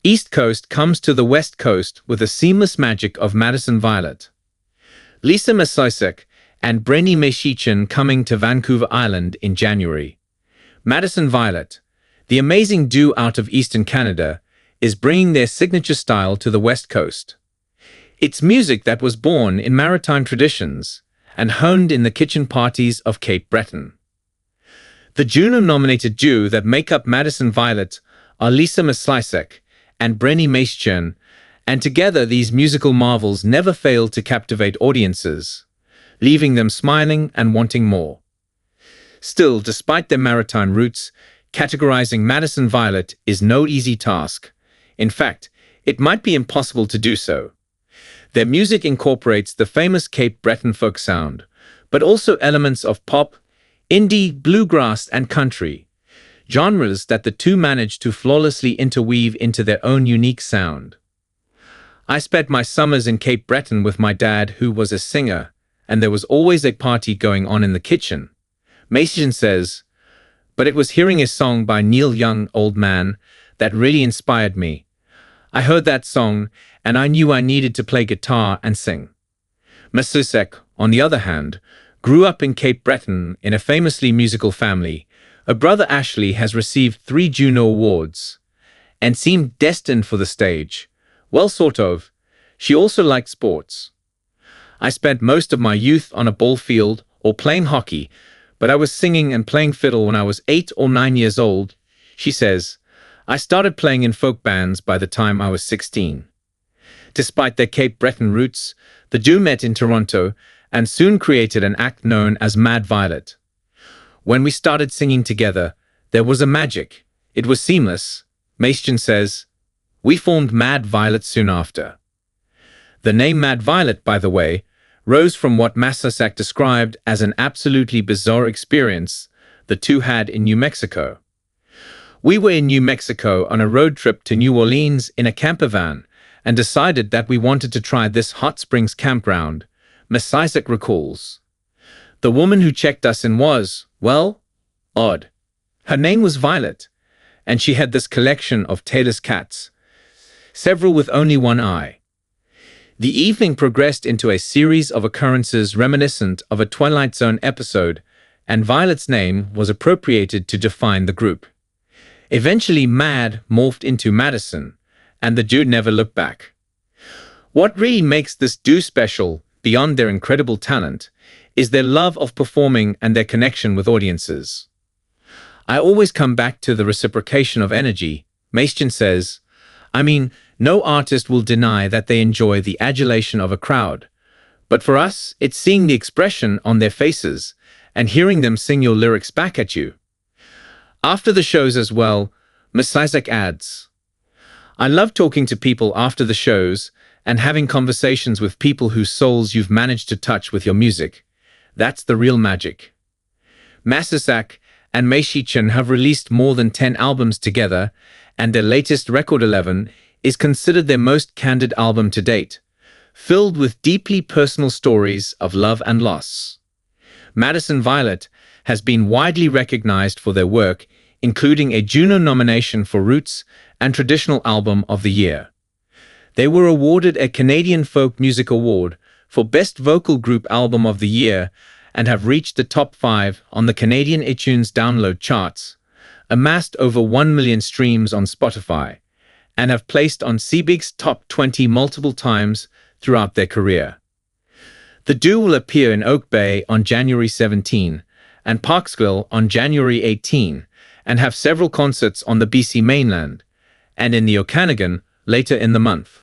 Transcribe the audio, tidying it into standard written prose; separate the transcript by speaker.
Speaker 1: East Coast comes to the West Coast with the seamless magic of Madison Violet. Lisa Masisek and Brenny Meshichen coming to Vancouver Island in January. Madison Violet, the amazing duo out of Eastern Canada, is bringing their signature style to the West Coast. It's music that was born in maritime traditions and honed in the kitchen parties of Cape Breton. The Juno-nominated duo that make up Madison Violet are Lisa Masisek and Brenny Meshichen, and together these musical marvels never fail to captivate audiences, leaving them smiling and wanting more. Still, despite their maritime roots, categorizing Madison Violet is no easy task. In fact, it might be impossible to do so. Their music incorporates the famous Cape Breton folk sound, but also elements of pop, indie, bluegrass, and country, genres that the two manage to flawlessly interweave into their own unique sound. I spent my summers in Cape Breton with my dad, who was a singer, and there was always a party going on in the kitchen. Meshichen says, but it was hearing a song by Neil Young, Old Man, that really inspired me. I heard that song, and I knew I needed to play guitar and sing. Masisek, on the other hand, grew up in Cape Breton in a famously musical family. Her brother Ashley has received 3 Juno Awards and seemed destined for the stage. Well, sort of. She also liked sports. I spent most of my youth on a ball field or playing hockey, but I was singing and playing fiddle when I was 8 or 9 years old, she says. I started playing in folk bands by the time I was 16. Despite their Cape Breton roots, the duo met in Toronto and soon created an act known as Mad Violet. When we started singing together, there was a magic. It was seamless. Meshichen says, we formed Mad Violet soon after. The name Mad Violet, by the way, rose from what Masisek described as an absolutely bizarre experience the two had in New Mexico. We were in New Mexico on a road trip to New Orleans in a camper van and decided that we wanted to try this hot springs campground, Masisek recalls. The woman who checked us in was, well, odd. Her name was Violet, and she had this collection of tailless cats, several with only one eye. The evening progressed into a series of occurrences reminiscent of a Twilight Zone episode, and Violet's name was appropriated to define the group. Eventually, Mad morphed into Madison, and the duo never looked back. What really makes this duo special, beyond their incredible talent, is their love of performing and their connection with audiences. I always come back to the reciprocation of energy, Meshichen says. I mean, no artist will deny that they enjoy the adulation of a crowd. But for us, it's seeing the expression on their faces and hearing them sing your lyrics back at you. After the shows as well, Masisek adds, I love talking to people after the shows and having conversations with people whose souls you've managed to touch with your music. That's the real magic. Masisek and Meshichen have released more than 10 albums together, and their latest record 11 is considered their most candid album to date, filled with deeply personal stories of love and loss. Madison Violet has been widely recognized for their work, including a Juno nomination for Roots and Traditional Album of the Year. They were awarded a Canadian Folk Music Award for Best Vocal Group Album of the Year and have reached the top 5 on the Canadian iTunes download charts, amassed over 1 million streams on Spotify, and have placed on CBig's top 20 multiple times throughout their career. The duo will appear in Oak Bay on January 17 and Parksville on January 18 and have several concerts on the BC mainland and in the Okanagan later in the month.